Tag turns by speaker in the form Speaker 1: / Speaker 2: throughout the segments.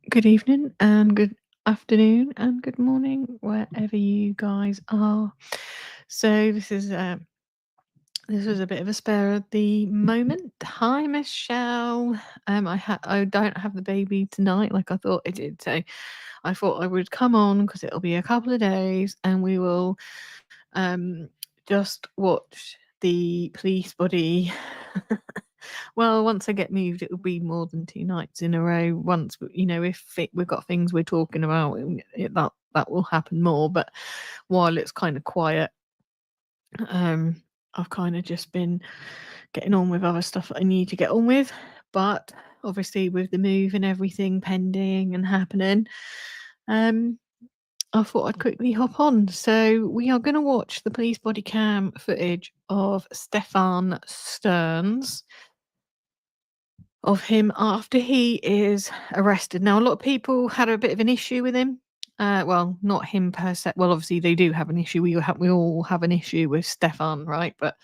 Speaker 1: Good evening and good afternoon and good morning wherever you guys are. So this was a bit of a spare at the moment. Hi, Michelle. I don't have the baby tonight like I thought I did, so I thought I would come on because it'll be a couple of days and we will just watch the police body. Well, once I get moved, it will be more than 2 nights in a row. Once, if we've got things we're talking about, that will happen more. But while it's kind of quiet, I've kind of just been getting on with other stuff that I need to get on with. But obviously, with the move and everything pending and happening, I thought I'd quickly hop on. So we are going to watch the police body cam footage of Stephan Stearns, of him after he is arrested. Now, a lot of people had a bit of an issue with him. Well, not him per se. Well, obviously they do have an issue. We all have an issue with Stefan, right? But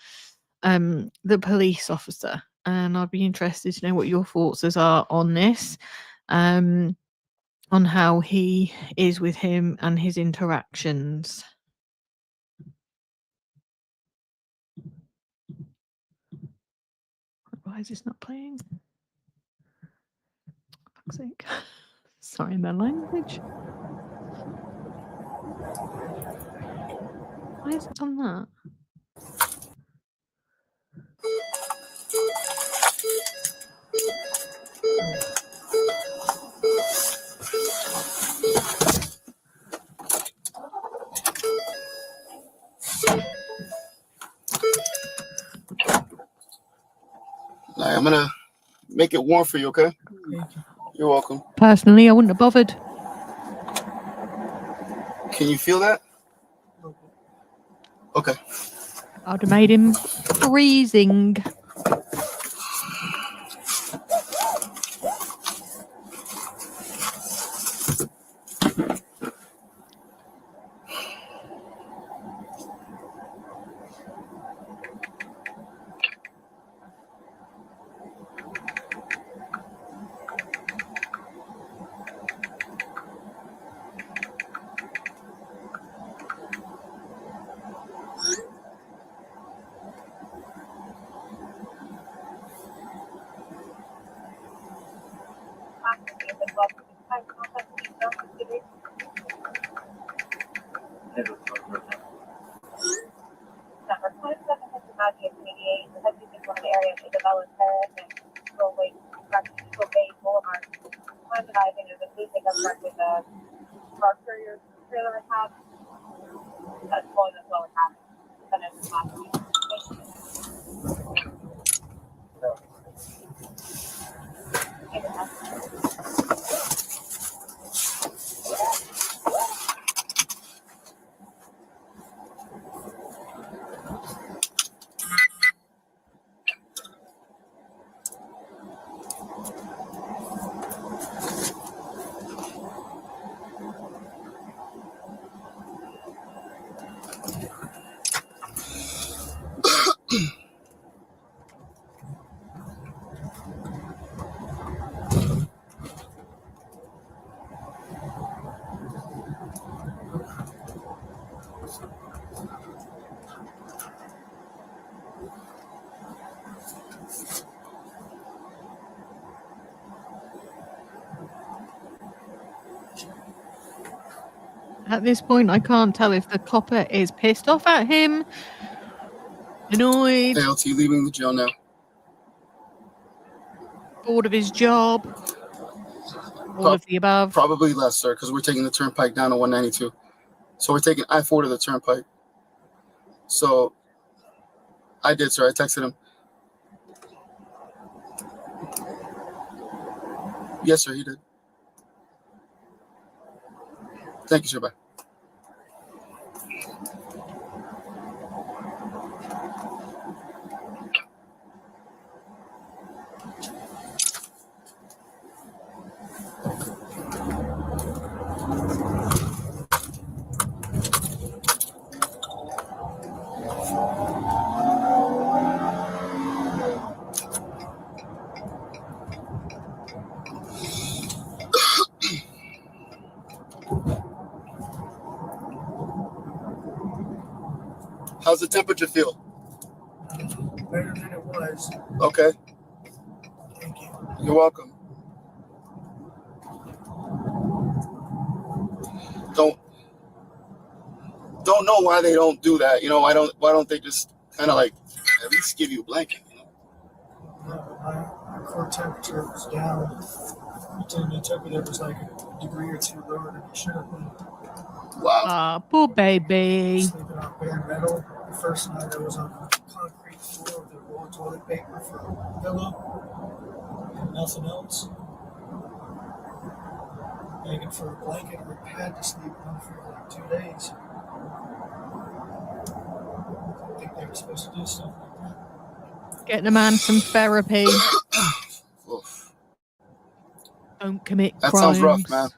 Speaker 1: the police officer, and I'd be interested to know what your thoughts are on this, on how he is with him and his interactions. Why is this not playing? For fuck's sake. Sorry, my language. Why is it on that?
Speaker 2: I'm gonna make it warm for you, okay? You're welcome.
Speaker 1: Personally, I wouldn't have bothered.
Speaker 2: Can you feel that? Okay.
Speaker 1: I'd have made him freezing. At this point, I can't tell if the copper is pissed off at him, annoyed,
Speaker 2: ALT leaving the jail now.
Speaker 1: bored of his job, all of the above.
Speaker 2: Probably less, sir, because we're taking the turnpike down to 192. So we're taking I-4 to the turnpike. So I did, sir. I texted him. Yes, sir, he did. Thank you, sir. Bye. How's the temperature feel?
Speaker 3: Better than it was.
Speaker 2: Okay.
Speaker 3: Thank you.
Speaker 2: You're welcome. Don't know why they don't do that. You know, why don't they just kind of like at least give you a blanket? You know?
Speaker 3: My core temperature was down. It took me, there was like a degree or two lower than it should have been.
Speaker 2: Wow.
Speaker 1: Ah, poor baby.
Speaker 3: Sleeping on bare metal. The first night I was on a concrete floor with a roll of toilet paper for a pillow and nothing else. Begging for a blanket or a pad to sleep on for like 2 days. I think they were supposed to do stuff like that.
Speaker 1: Get the man some therapy.
Speaker 2: Oof.
Speaker 1: Don't commit
Speaker 2: That
Speaker 1: crimes.
Speaker 2: sounds rough, man.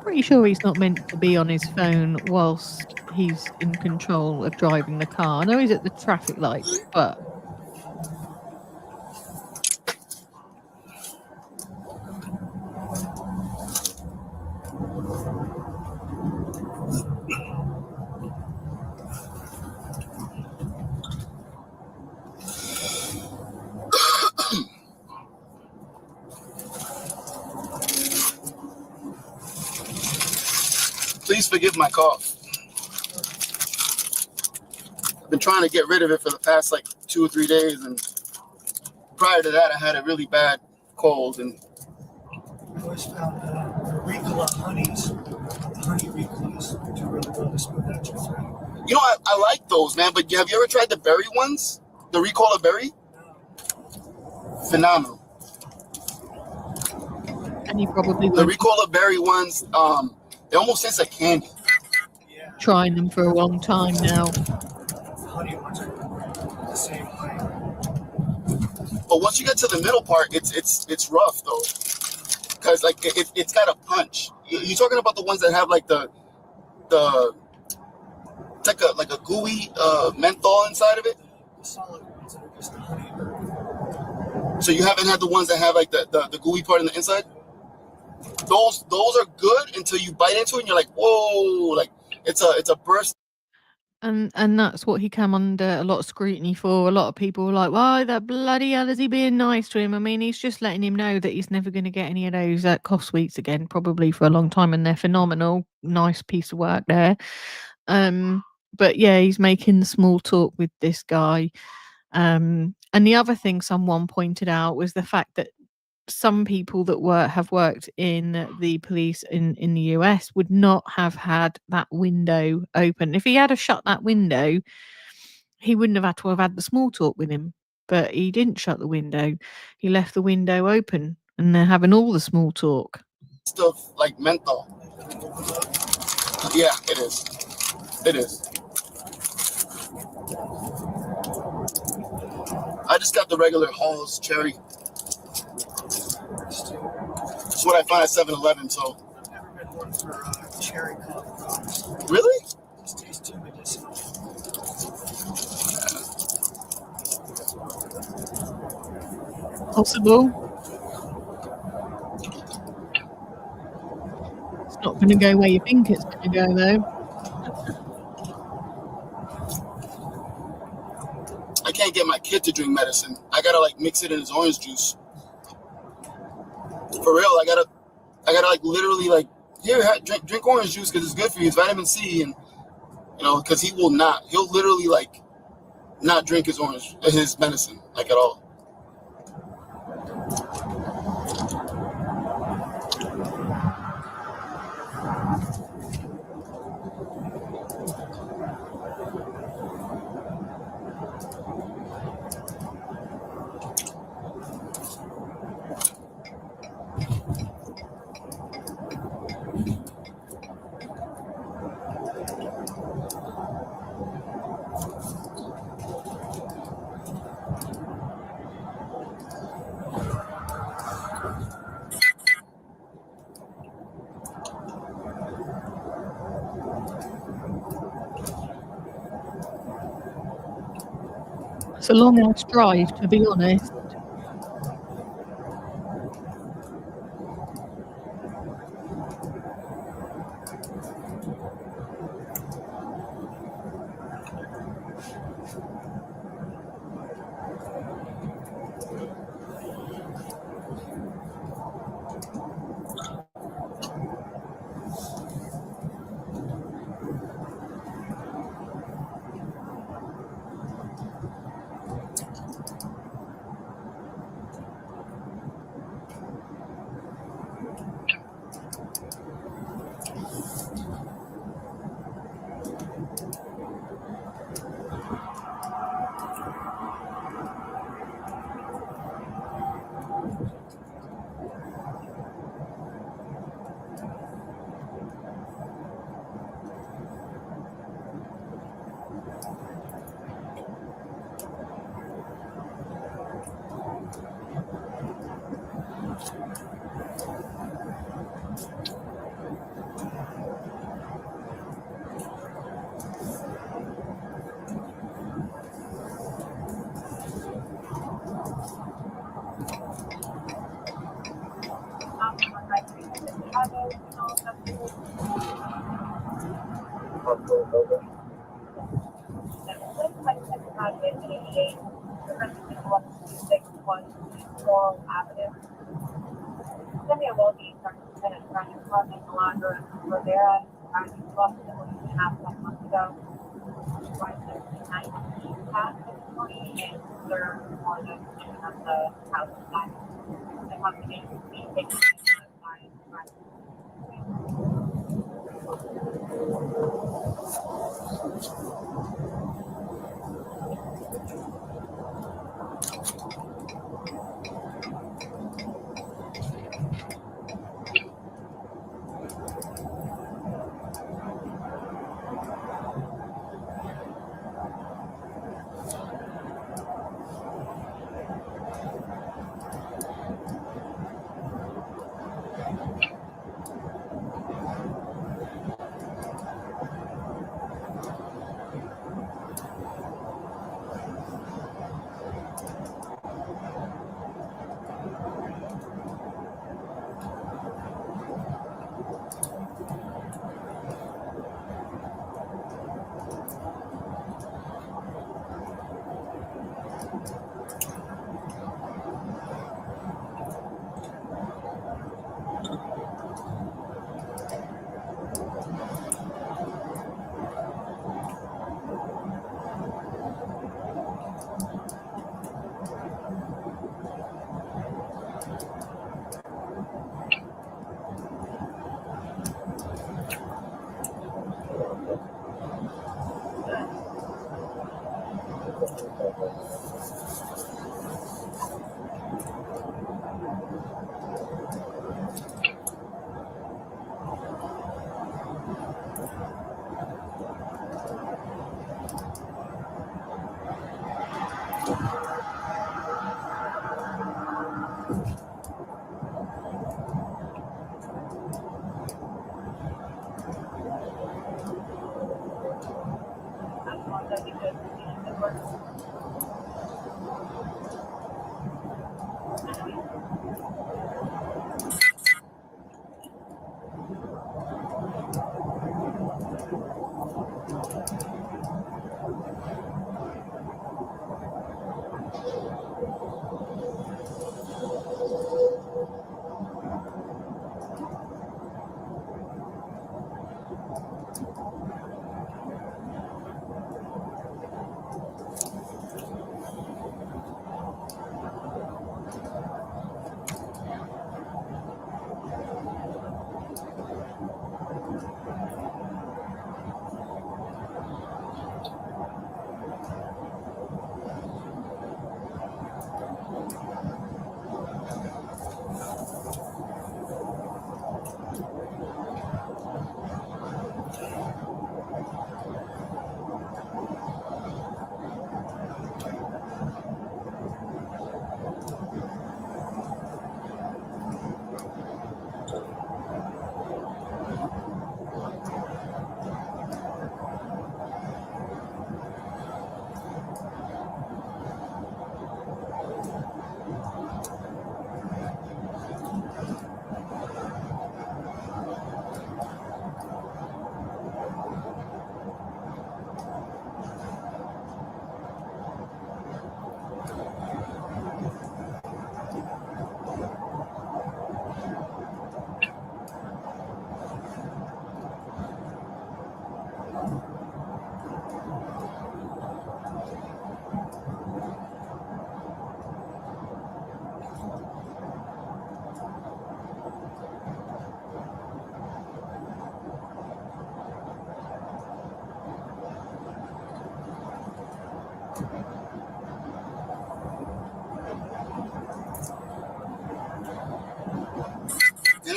Speaker 1: Pretty sure he's not meant to be on his phone whilst he's in control of driving the car. I know he's at the traffic lights, but
Speaker 2: Please forgive my cough. I've been trying to get rid of it for the past like 2 or 3 days, and prior to that, I had a really bad cold. And
Speaker 3: I always found the Ricola honeys, the honey Ricolas, do really well to smooth out your throat.
Speaker 2: you know, I like those, man. But have you ever tried the berry ones? The Ricola berry?
Speaker 3: No.
Speaker 2: Phenomenal.
Speaker 1: and he probably
Speaker 2: The
Speaker 1: won't
Speaker 2: Ricola berry ones, they almost taste like candy.
Speaker 3: Yeah.
Speaker 1: be trying them for a long time now.
Speaker 3: The honey ones are the same way.
Speaker 2: But once you get to the middle part, it's rough though, because like it's got a punch. You're talking about the ones that have like the it's like a gooey menthol inside of it.
Speaker 3: The solid ones that are just the honey.
Speaker 2: So you haven't had the ones that have like the gooey part in the inside. Those are good until you bite into it and you're like, whoa, like it's a burst.
Speaker 1: And that's what he came under a lot of scrutiny for. A lot of people were like, why the bloody hell is he being nice to him? I mean, he's just letting him know that he's never going to get any of those cough sweets again, probably for a long time, and they're phenomenal. Nice piece of work there. But yeah, he's making small talk with this guy. And the other thing someone pointed out was the fact that some people that have worked in the police in the US would not have had that window open. If he had shut that window, he wouldn't have had to have had the small talk with him. But he didn't shut the window. He left the window open, and they're having all the small talk.
Speaker 2: Stuff like menthol. Yeah, it is. It is. I just got the regular Hall's cherry. It's what I find at 7-Eleven. So.
Speaker 3: I've never been one for cherry coffee products.
Speaker 2: Really?
Speaker 3: It just tastes too medicinal.
Speaker 1: Possible. It's not going to go where you think it's going to go, though.
Speaker 2: I can't get my kid to drink medicine. I gotta like mix it in his orange juice. For real, I gotta like literally like here drink orange juice because it's good for you. It's vitamin C, and you know because he'll literally like not drink his medicine like at all.
Speaker 1: It's a long ass drive, to be honest.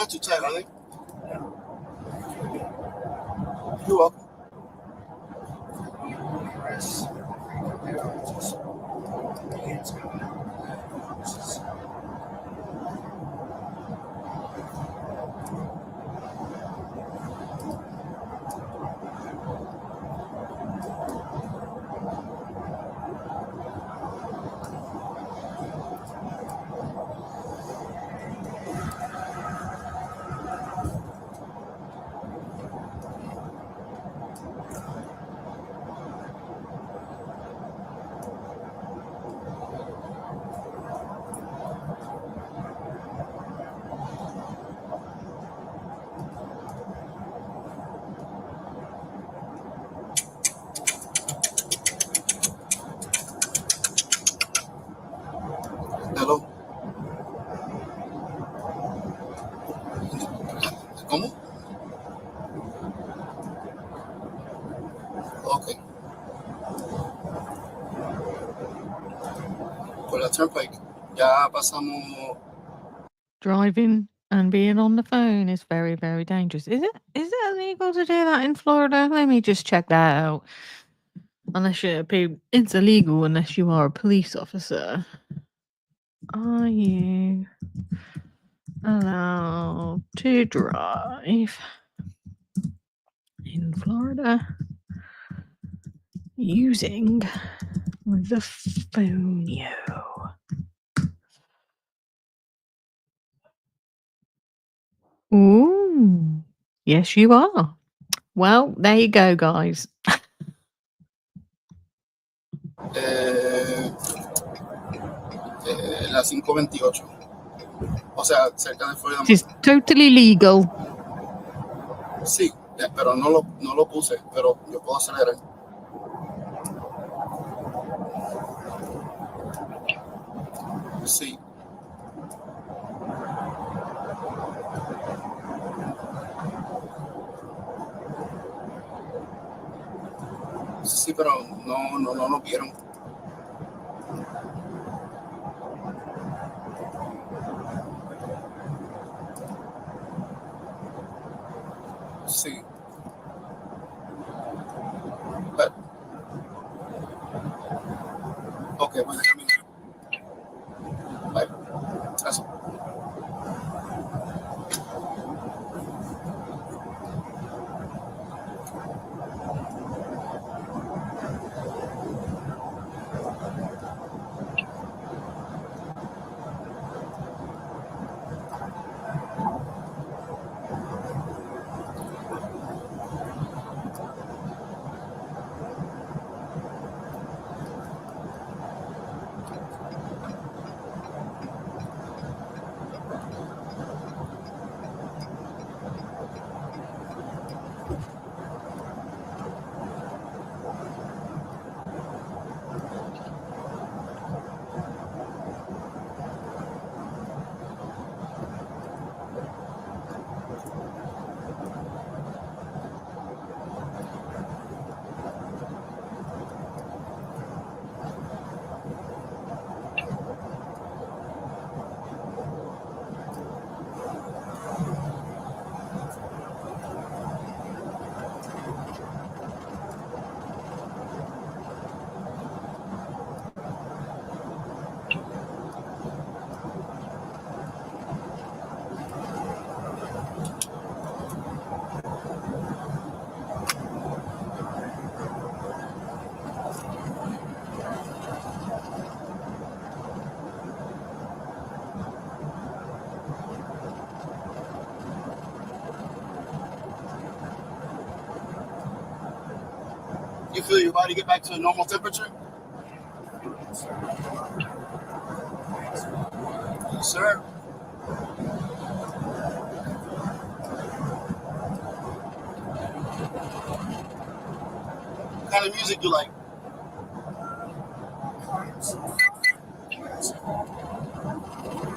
Speaker 2: not too tight, are they?
Speaker 3: No.
Speaker 2: You're welcome.
Speaker 3: Press. Just hands going out.
Speaker 2: Hello. ¿Cómo? Ok. Por la Turnpike. Ya pasamos.
Speaker 1: Driving and being on the phone is very, very dangerous. Is it illegal to do that in Florida? Let me just check that out. It's illegal unless you are a police officer. Are you allowed to drive in Florida using the phone? Ooh, yes, you are. Well, there you go, guys.
Speaker 2: La 528. O sea, cerca de Florida.
Speaker 1: It is totally legal.
Speaker 2: Sí, pero no lo puse, pero yo puedo acelerar. Sí. Sí, pero no lo vieron. Sí. But, ok, voy a caminar. Bye. Gracias. You feel your body get back to a normal temperature? Yes, sir. What kind of music you like?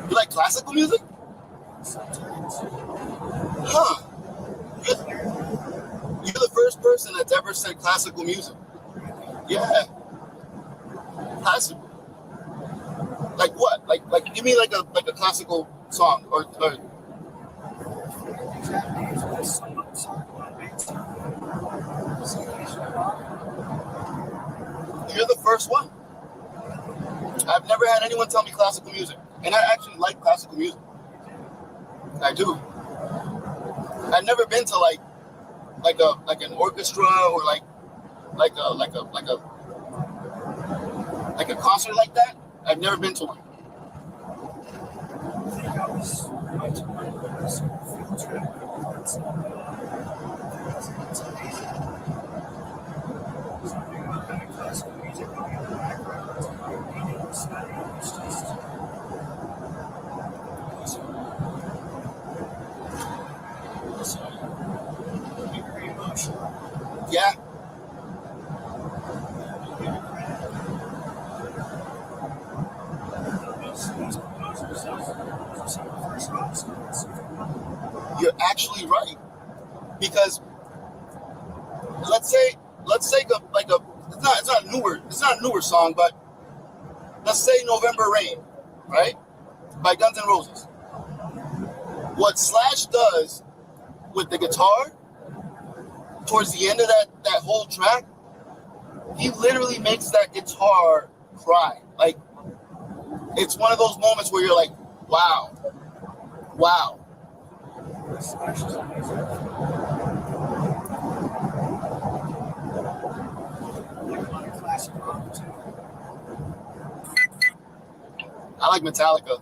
Speaker 2: You like classical music? Huh. You're the first person that's ever said classical music. Yeah. Classical. Like what? Like give me like a classical song or
Speaker 3: Japanese with some beats.
Speaker 2: You're the first one. I've never had anyone tell me classical music, and I actually like classical music. I do. I've never been to like an orchestra or like a concert like that. I've never been to one.
Speaker 3: I think I was going to one field trip. It's amazing. Something about that classical music going in the background. It's just very emotional.
Speaker 2: Yeah. You're actually right, because let's say it's not a newer song, but let's say November Rain, right, by Guns N' Roses. What Slash does with the guitar towards the end of that whole track, he literally makes that guitar cry. Like, it's one of those moments where you're like, wow.
Speaker 3: Slash is amazing. Classic rock too.
Speaker 2: I like Metallica.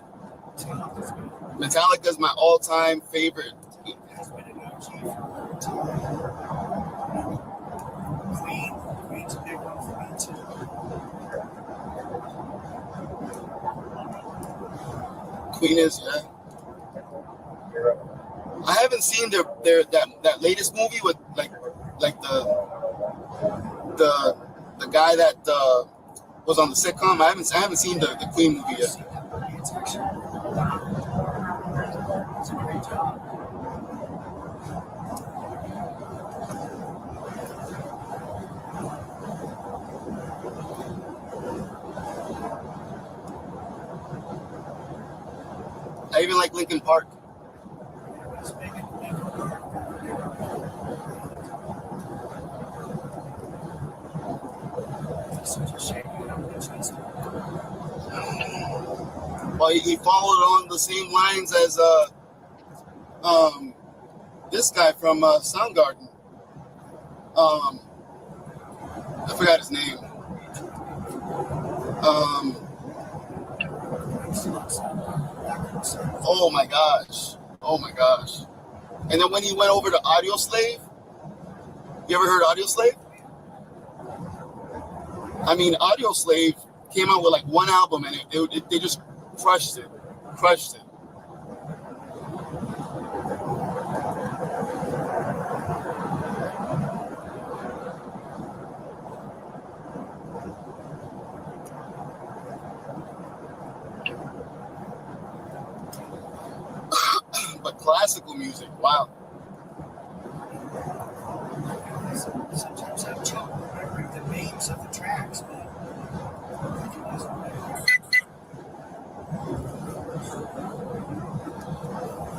Speaker 2: Metallica's my all-time favorite.
Speaker 3: Has been an OG for a long time. Queen's a big one for me too.
Speaker 2: Queen is, yeah. I haven't seen that latest movie with like the guy that was on the sitcom. I haven't seen the Queen movie yet.
Speaker 3: It's actually it's a great job.
Speaker 2: I even like Linkin Park. Well, he followed on the same lines as this guy from Soundgarden. I forgot his name. Oh my gosh. And then when he went over to Audio Slave, you ever heard Audio Slave? I mean, Audio Slave came out with like one album, and they just crushed it. But classical music, wow.
Speaker 3: Sometimes I have trouble remembering the names of the tracks.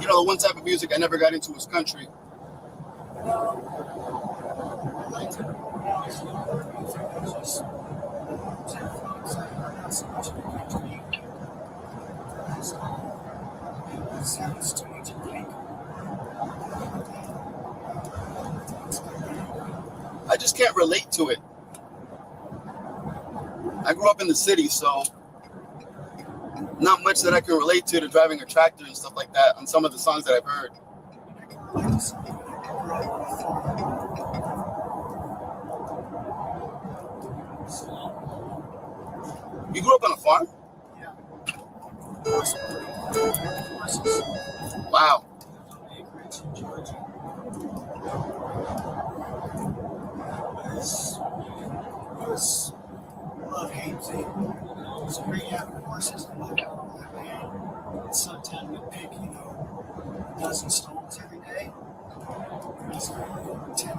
Speaker 2: You know, the one type of music I never got into was country.
Speaker 3: Sounds too much like.
Speaker 2: I just can't relate to it. I grew up in the city, so not much that I can relate to driving a tractor and stuff like that on some of the songs that I've heard. You grew up on a farm?
Speaker 3: Yeah.
Speaker 2: Wow.
Speaker 3: Acreage in Georgia. Was love-hate thing. It's great having horses and love out on that land. Sometimes we pick, a dozen stones every day. It's 10,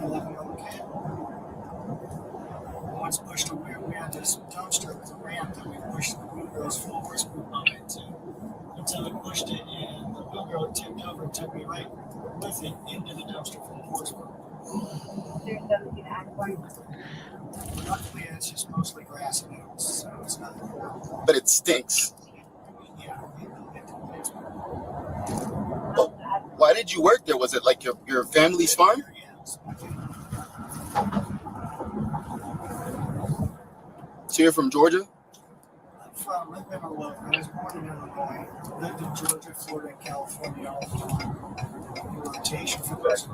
Speaker 3: 11 on the camp. Once pushed away, we had this dumpster with a ramp that we pushed the wheelbarrows forwards we bump into until we pushed it and the wheelbarrow tipped over. and took me right with it into the dumpster from Portsmouth. Luckily, it's just mostly grass and oats, so it's not.
Speaker 2: But it stinks.
Speaker 3: Yeah.
Speaker 2: Why did you work there? Was it like your family's farm? So you're from Georgia?
Speaker 3: I've been all over. I was born in Illinois, lived in Georgia, Florida, and California all the time. Rotation for those.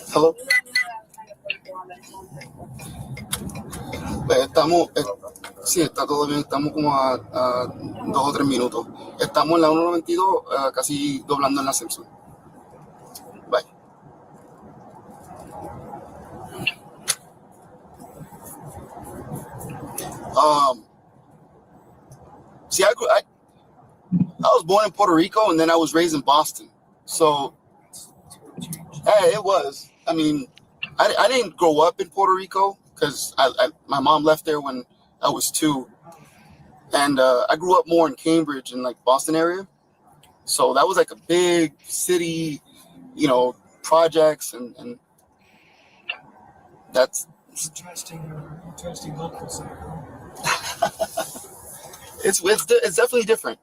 Speaker 2: Hello. Sí, está todo bien. Estamos como a 2 o 3 minutos. Estamos en la 192, casi doblando en la Simpson. Bye. See, I was born in Puerto Rico and then I was raised in Boston. So, hey, it was. I mean, I didn't grow up in Puerto Rico because my mom left there when I was 2. And I grew up more in Cambridge and like Boston area. So that was like a big city, projects and that's
Speaker 3: Interesting locals there.
Speaker 2: it's definitely different.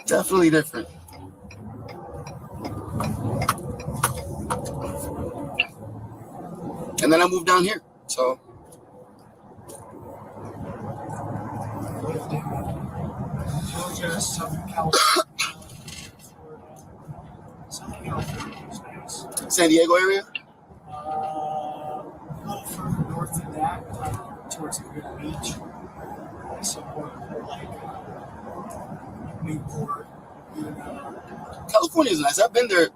Speaker 2: Definitely different. And then I moved down here. So
Speaker 3: Georgia, Southern California, Southern California is nice.
Speaker 2: San Diego area?
Speaker 3: A little further north than that, towards the Good Beach. Somewhere like Newport.
Speaker 2: California is nice. I've been there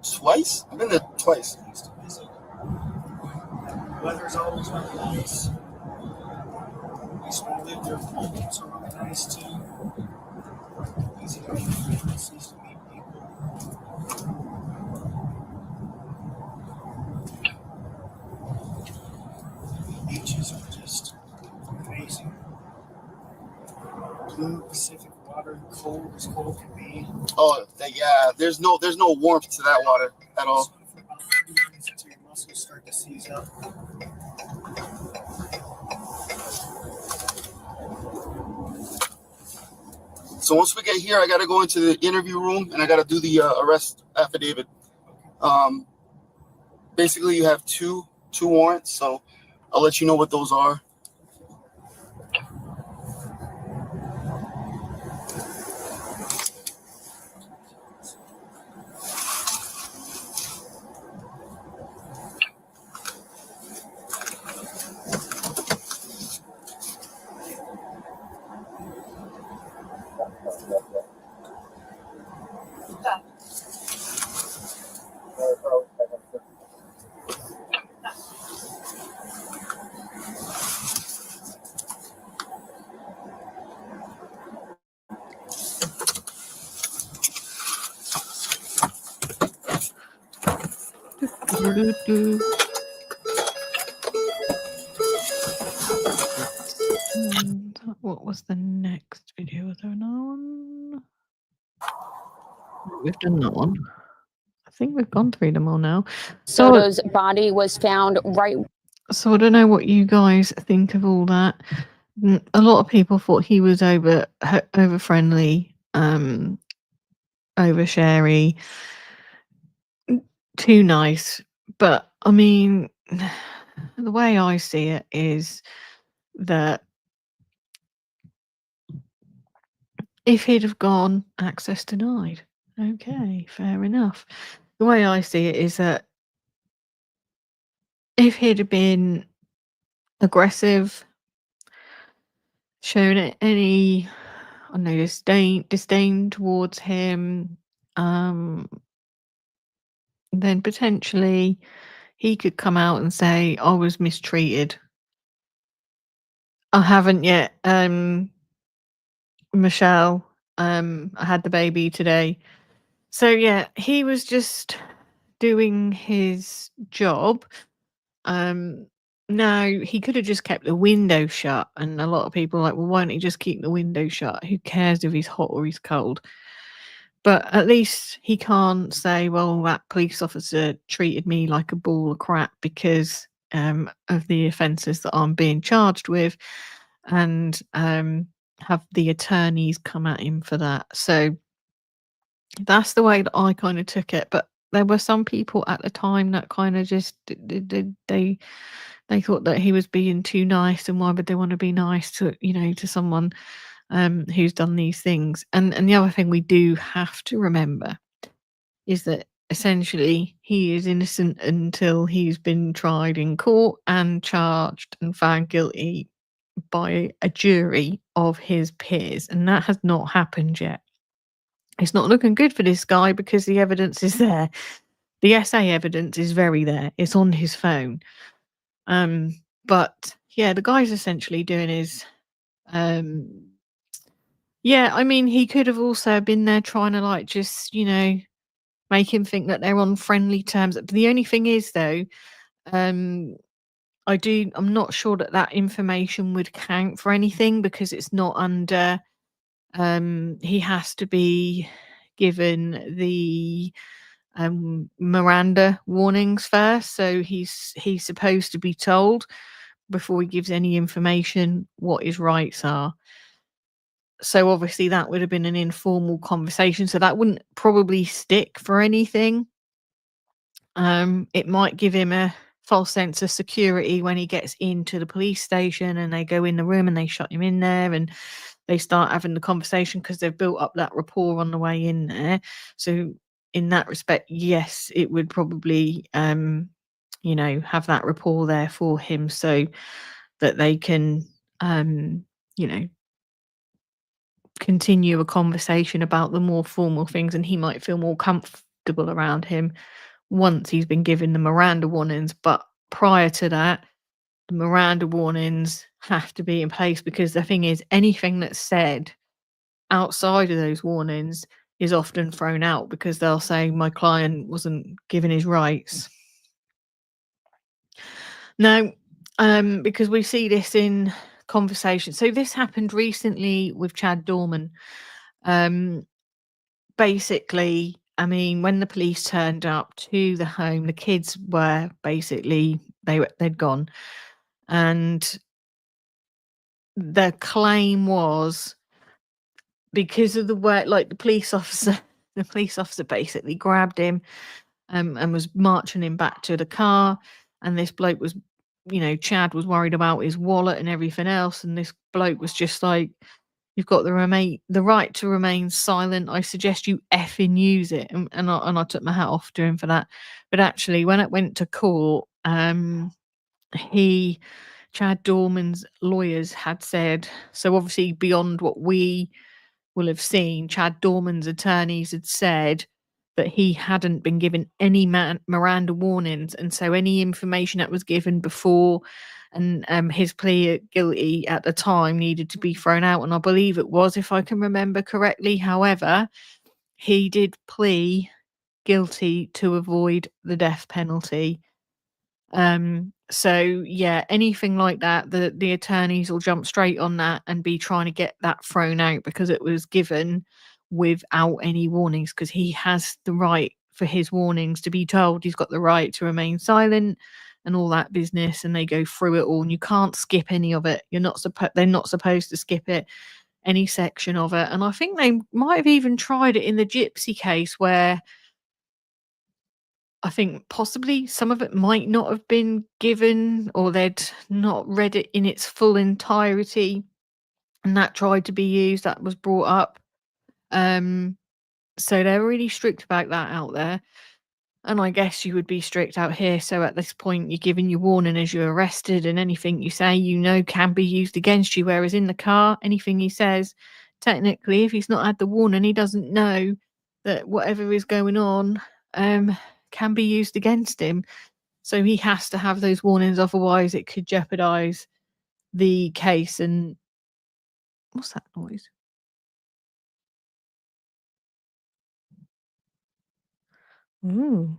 Speaker 2: twice. I've been there twice.
Speaker 3: Nice to visit. Weather's always really nice. At least when I lived there, homes are really nice too. Easy to make friends, easy to meet people. Beaches are just amazing. Blue Pacific water, cold as cold can be.
Speaker 2: Oh yeah, there's no warmth to that water at all.
Speaker 3: For about 30 minutes until your muscles start to seize up.
Speaker 2: So once we get here, I got to go into the interview room and I got to do the arrest affidavit. Basically, you have two warrants, so I'll let you know what those are.
Speaker 1: What was the next video? Was there another one? We've done that one. I think we've gone through them all now.
Speaker 4: Soto's body was found right.
Speaker 1: So I don't know what you guys think of all that. A lot of people thought he was over friendly, over sharey, too nice. But I mean, the way I see it is that if he'd have gone access denied, okay, fair enough. The way I see it is that if he'd have been aggressive, shown any, I don't know, disdain towards him, then potentially he could come out and say, I was mistreated. I haven't yet, Michelle. I had the baby today. So yeah, he was just doing his job. No, he could have just kept the window shut, and a lot of people are like, "Well, why don't he just keep the window shut? Who cares if he's hot or he's cold?" But at least he can't say, "Well, that police officer treated me like a ball of crap because, of the offences that I'm being charged with," and, have the attorneys come at him for that. So that's the way that I kinda took it, but there were some people at the time that kinda just they thought that he was being too nice, and why would they wanna be nice to, to someone, who's done these things? And the other thing we do have to remember is that essentially he is innocent until he's been tried in court and charged and found guilty by a jury of his peers, and that has not happened yet. It's not looking good for this guy because the evidence is there. The SA evidence is very there. It's on his phone. Um, but yeah, the guy's essentially doing his um yeah, I mean he could have also been there trying to like just, make him think that they're on friendly terms. But the only thing is though, um I'm not sure that that information would count for anything because it's not under he has to be given the Miranda warnings first. So he's supposed to be told before he gives any information what his rights are. So obviously that would have been an informal conversation. So that wouldn't probably stick for anything. It might give him a false sense of security when he gets into the police station and they go in the room and they shut him in there and they start having the conversation because they've built up that rapport on the way in there. So in that respect, yes, it would probably have that rapport there for him so that they can you know continue a conversation about the more formal things and he might feel more comfortable around him once he's been given the Miranda warnings. But prior to that, the Miranda warnings have to be in place because the thing is, anything that's said outside of those warnings is often thrown out because they'll say, my client wasn't given his rights. Now, because we see this in conversation. So this happened recently with Chad Dorman. Basically, I mean, when the police turned up to the home, the kids were basically they'd gone, and the claim was because of the work, like the police officer, the police officer basically grabbed him, and was marching him back to the car, and this bloke was, Chad was worried about his wallet and everything else, and this bloke was just like, "You've got the right to remain silent. I suggest you effing use it." And I took my hat off to him for that. But actually, when it went to court, he Chad Dorman's lawyers had said so. Obviously, beyond what we will have seen, Chad Dorman's attorneys had said that he hadn't been given any Miranda warnings, and so any information that was given before and his plea guilty at the time needed to be thrown out. And I believe it was, if I can remember correctly. However, he did plea guilty to avoid the death penalty. So yeah, anything like that, the attorneys will jump straight on that and be trying to get that thrown out because it was given without any warnings, because he has the right for his warnings to be told. He's got the right to remain silent and all that business, and they go through it all and you can't skip any of it. They're not supposed to skip it, any section of it. And I think they might have even tried it in the Gypsy case where I think possibly some of it might not have been given or they'd not read it in its full entirety, and that tried to be used, that was brought up. Um, so they're really strict about that out there. And I guess you would be strict out here. So at this point, you're giving your warning as you're arrested, and anything you say, can be used against you. Whereas in the car, anything he says, technically, if he's not had the warning, he doesn't know that whatever is going on can be used against him. So he has to have those warnings, otherwise it could jeopardize the case. And what's that noise? Ooh.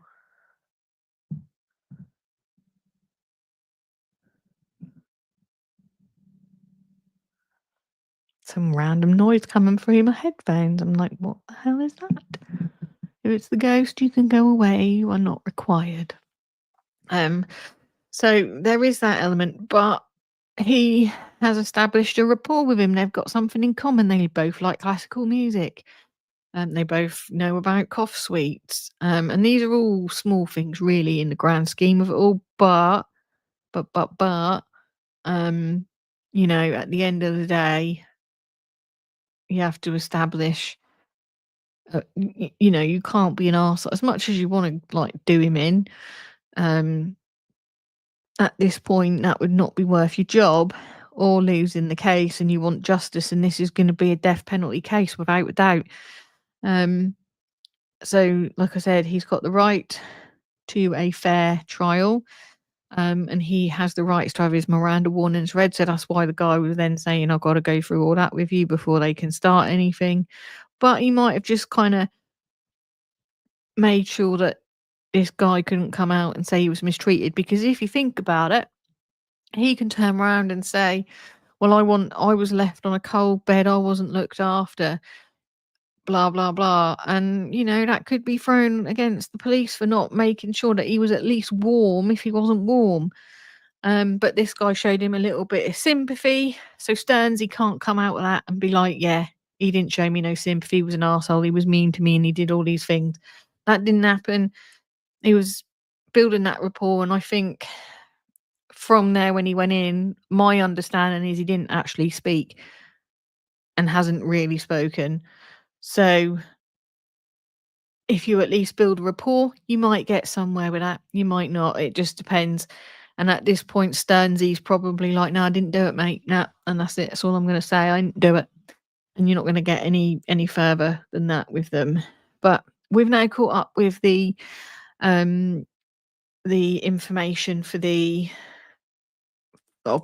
Speaker 1: some random noise coming through my headphones. I'm like, what the hell is that? If it's the ghost, you can go away. You are not required. So there is that element, but he has established a rapport with him. They've got something in common. They both like classical music. They both know about cough sweets. And these are all small things, really, in the grand scheme of it all. But, you know, at the end of the day, you have to establish, you know, you can't be an arsehole as much as you want to, like, do him in. At this point, that would not be worth your job or losing the case, and you want justice, and this is going to be a death penalty case without a doubt. So, like I said, he's got the right to a fair trial, and he has the rights to have his Miranda warnings read. So that's why the guy was then saying, I've got to go through all that with you before they can start anything. But he might have just kind of made sure that this guy couldn't come out and say he was mistreated, because if you think about it, he can turn around and say, well, I was left on a cold bed, I wasn't looked after, blah blah blah, and you know that could be thrown against the police for not making sure that he was at least warm if he wasn't warm. But this guy showed him a little bit of sympathy, so Stearns, he can't come out with that and be like, yeah, he didn't show me no sympathy, he was an arsehole, he was mean to me, and he did all these things. That didn't happen. He was building that rapport, and I think from there, when he went in, my understanding is he didn't actually speak and hasn't really spoken. So if you at least build a rapport, you might get somewhere with that. You might not. It just depends. And at this point, Stearnsy's probably like, no, I didn't do it, mate. No, and that's it. That's all I'm going to say. I didn't do it. And you're not going to get any further than that with them. But we've now caught up with the information for the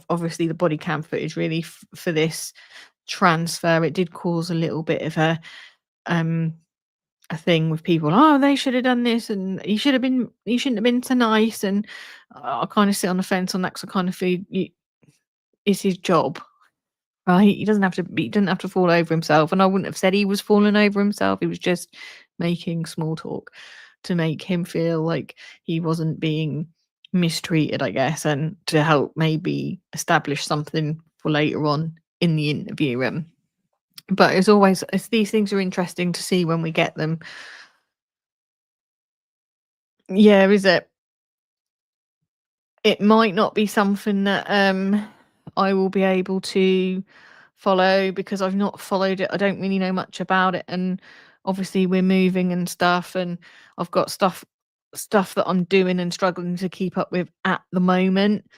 Speaker 1: obviously the body cam footage really for this transfer. It did cause a little bit of a thing with people. Oh, they should have done this, and he shouldn't have been so nice. And I kind of sit on the fence on that, because I kind of feel it's his job, right? He doesn't have to fall over himself, and I wouldn't have said he was falling over himself. He was just making small talk to make him feel like he wasn't being mistreated, I guess, and to help maybe establish something for later on in the interview. But as always, these things are interesting to see when we get them. Yeah, is it? It might not be something that I will be able to follow, because I've not followed it. I don't really know much about it, and obviously we're moving and stuff, and I've got stuff that I'm doing and struggling to keep up with at the moment.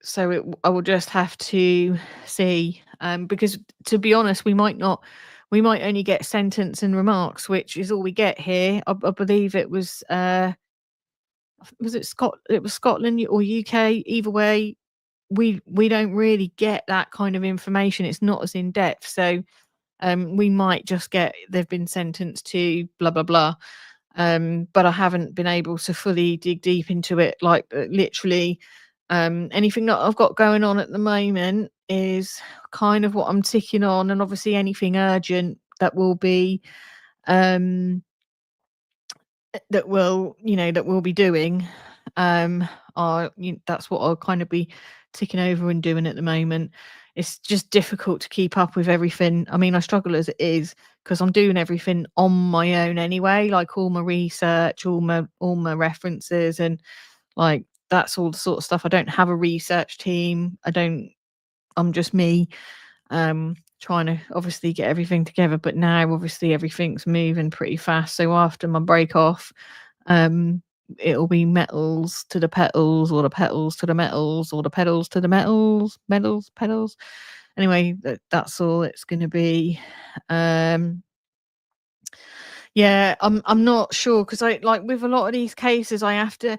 Speaker 1: So I will just have to see, because to be honest, we might only get sentence and remarks, which is all we get here. I believe it was it was Scotland or UK. Either way, we don't really get that kind of information. It's not as in depth. So we might just get they've been sentenced to blah blah blah. But I haven't been able to fully dig deep into it. Like literally, anything that I've got going on at the moment is kind of what I'm ticking on, and obviously anything urgent that will be that we'll be doing, that's what I'll kind of be ticking over and doing at the moment. It's just difficult to keep up with everything. I mean, I struggle as it is, because I'm doing everything on my own anyway, like all my research, all my references, and like that's all the sort of stuff. I don't have a research team. I'm just me, trying to obviously get everything together. But now obviously everything's moving pretty fast. So after my break off, it'll be metals to the petals, or the petals to the metals, or the pedals to the metals, pedals. Anyway, that's all it's going to be. Yeah, I'm not sure, because I like with a lot of these cases, I have to,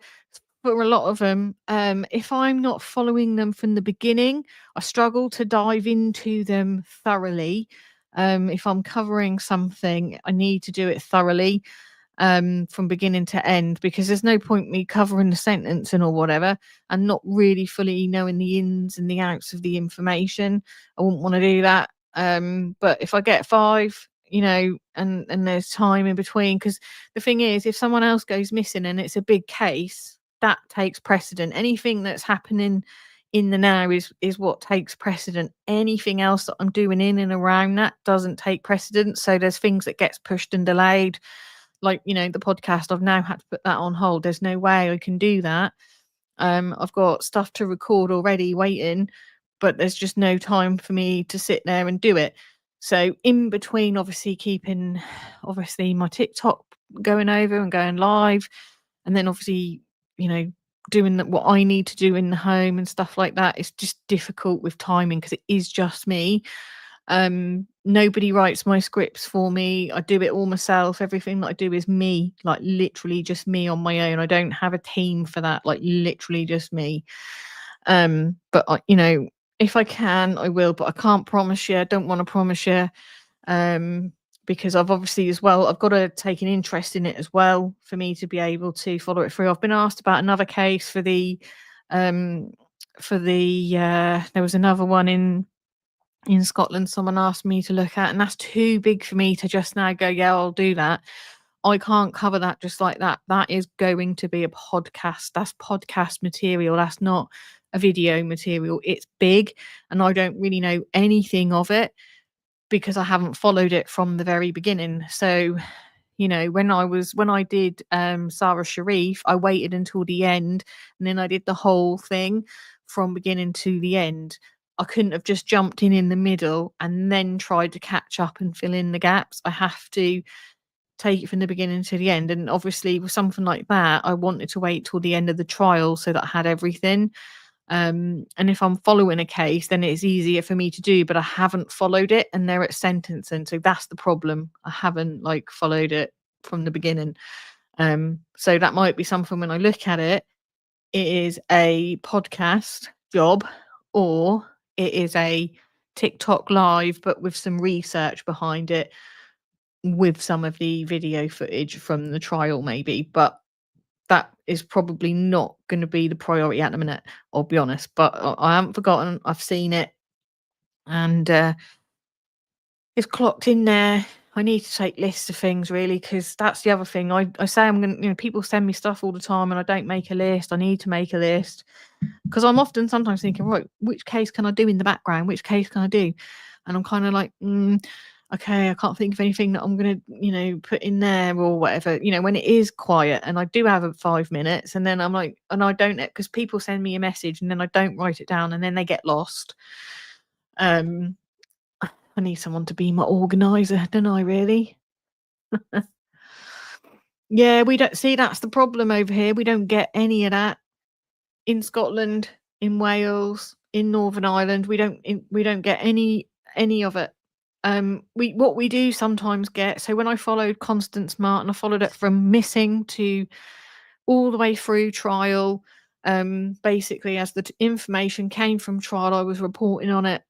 Speaker 1: for a lot of them, if I'm not following them from the beginning, I struggle to dive into them thoroughly. If I'm covering something, I need to do it thoroughly. from beginning to end, because there's no point me covering the sentencing or whatever and not really fully knowing the ins and the outs of the information. I wouldn't want to do that. But if I get 5, you know, and there's time in between, because the thing is, if someone else goes missing and it's a big case, that takes precedent. Anything that's happening in the now is what takes precedent. Anything else that I'm doing in and around that doesn't take precedent. So there's things that gets pushed and delayed, like, you know, the podcast. I've now had to put that on hold. There's no way I can do that. I've got stuff to record already waiting, but there's just no time for me to sit there and do it. So in between, obviously keeping my TikTok going over and going live, and then obviously, you know, doing what I need to do in the home and stuff like that, it's just difficult with timing because it is just me. Nobody writes my scripts for me. I do it all myself. Everything that I do is me, like literally just me on my own. I don't have a team for that, like literally just me. But I, you know, if I can, I will, but I can't promise you. I don't want to promise you. Because I've obviously as well, I've got to take an interest in it as well for me to be able to follow it through. I've been asked about another case for the there was another one in Scotland someone asked me to look at, and that's too big for me to just now go, yeah, I'll do that. I can't cover that just like that. That is going to be a podcast. That's podcast material. That's not a video material. It's big, and I don't really know anything of it because I haven't followed it from the very beginning. So, you know, when I did Sarah Sharif, I waited until the end, and then I did the whole thing from beginning to the end. I couldn't have just jumped in the middle and then tried to catch up and fill in the gaps. I have to take it from the beginning to the end. And obviously with something like that, I wanted to wait till the end of the trial so that I had everything. And if I'm following a case, then it's easier for me to do, but I haven't followed it and they're at sentencing. So that's the problem. I haven't like followed it from the beginning. So that might be something when I look at it, it is a podcast job or it is a TikTok live, but with some research behind it, with some of the video footage from the trial maybe. But that is probably not going to be the priority at the minute, I'll be honest. But I haven't forgotten. I've seen it, and it's clocked in there. I need to take lists of things really, because that's the other thing. I say I'm going to, you know, people send me stuff all the time and I don't make a list. I need to make a list because I'm often sometimes thinking, right, which case can I do in the background? Which case can I do? And I'm kind of like, okay, I can't think of anything that I'm going to, you know, put in there or whatever, you know, when it is quiet and I do have 5 minutes and then I'm like, and I don't, because people send me a message and then I don't write it down and then they get lost. I need someone to be my organizer, don't I really? Yeah, we don't see, that's the problem over here. We don't get any of that in Scotland, in Wales, in Northern Ireland. We don't get any of it. What we do sometimes get, so when I followed Constance Martin, I followed it from missing to all the way through trial. Basically, as the information came from trial, I was reporting on it.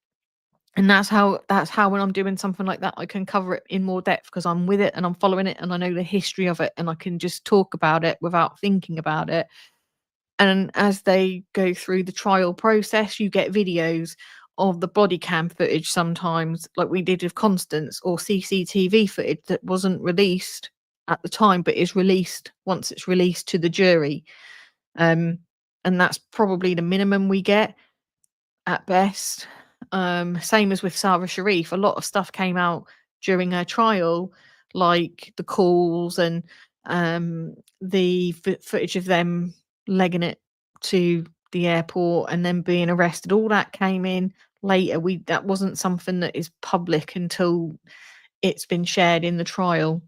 Speaker 1: And that's how when I'm doing something like that, I can cover it in more depth because I'm with it and I'm following it and I know the history of it and I can just talk about it without thinking about it. And as they go through the trial process, you get videos of the body cam footage sometimes, like we did with Constance, or CCTV footage that wasn't released at the time, but is released once it's released to the jury. And that's probably the minimum we get at best. Same as with Sarah Sharif, a lot of stuff came out during her trial, like the calls and the footage of them legging it to the airport and then being arrested. All that came in later. That wasn't something that is public until it's been shared in the trial.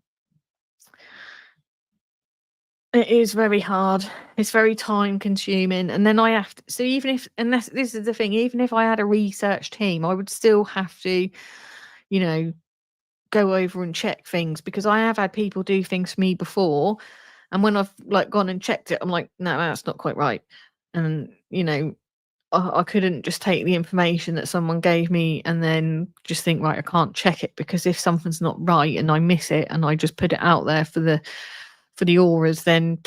Speaker 1: It is very hard. It's very time consuming. And then I have to, so even if, unless this is the thing, even if I had a research team, I would still have to, you know, go over and check things, because I have had people do things for me before. And when I've like gone and checked it, I'm like, no, that's not quite right. And, you know, I couldn't just take the information that someone gave me and then just think, right, I can't check it, because if something's not right and I miss it and I just put it out there for the for the auras, then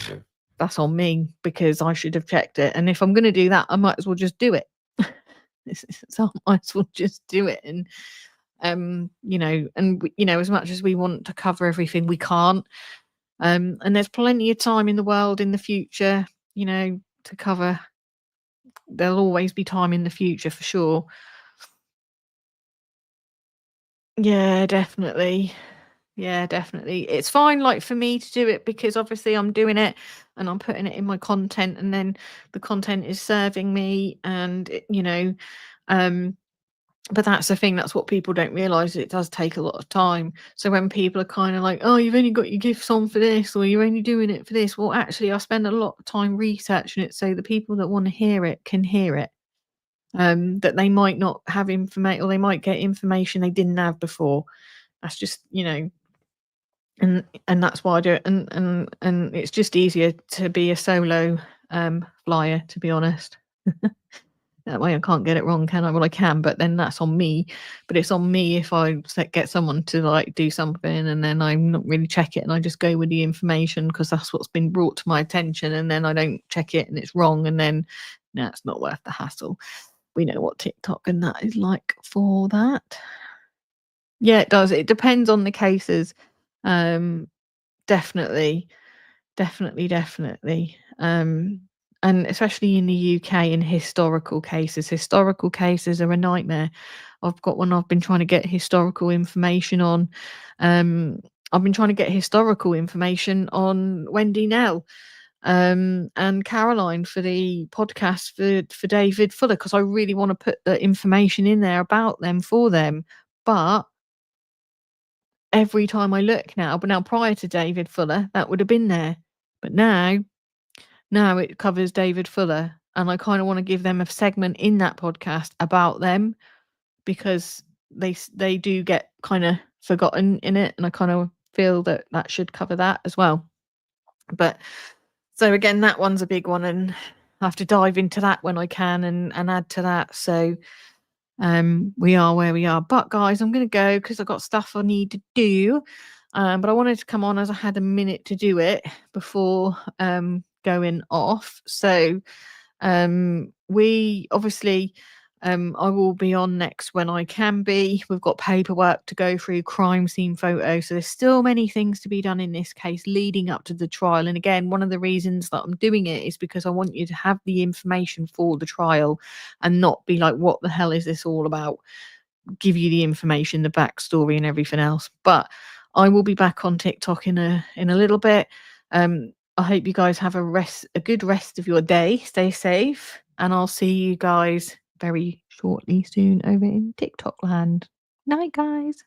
Speaker 1: that's on me because I should have checked it. And if I'm going to do that, I might as well just do it. So I might as well just do it. And as much as we want to cover everything, we can't. And there's plenty of time in the world in the future, to cover. There'll always be time in the future for sure. Yeah, definitely. Yeah, definitely. It's fine, like, for me to do it because obviously I'm doing it and I'm putting it in my content, and then the content is serving me, and but that's the thing, that's what people don't realize. It does take a lot of time. So when people are kind of like, oh, you've only got your gifts on for this, or you're only doing it for this, well, actually I spend a lot of time researching it so the people that want to hear it can hear it. That they might not have information, or they might get information they didn't have before. That's just, and that's why I do it. And it's just easier to be a solo flyer, to be honest. That way I can't get it wrong, can I? Well, I can, but then that's on me. But it's on me if I get someone to like do something and then I'm not really check it and I just go with the information because that's what's been brought to my attention, and then I don't check it and it's wrong, and then no, it's not worth the hassle. We know what TikTok and that is like for that. Yeah, it does. It depends on the cases. Definitely. And especially in the UK, in historical cases. Historical cases are a nightmare. I've got one I've been trying to get historical information on. I've been trying to get historical information on Wendy Nell and Caroline for the podcast for David Fuller, because I really want to put the information in there about them for them. But every time I look now, but now prior to David Fuller, that would have been there. But now it covers David Fuller, and I kind of want to give them a segment in that podcast about them because they do get kind of forgotten in it, and I kind of feel that should cover that as well. But so again, that one's a big one, and I have to dive into that when I can and add to that. So we are where we are. But guys, I'm going to go because I've got stuff I need to do. But I wanted to come on as I had a minute to do it before going off. So we obviously I will be on next when I can be. We've got paperwork to go through, crime scene photos. So there's still many things to be done in this case leading up to the trial. And again, one of the reasons that I'm doing it is because I want you to have the information for the trial and not be like, what the hell is this all about? Give you the information, the backstory and everything else. But I will be back on TikTok in a little bit. I hope you guys have a good rest of your day. Stay safe, and I'll see you guys very shortly soon over in TikTok land. Night, guys.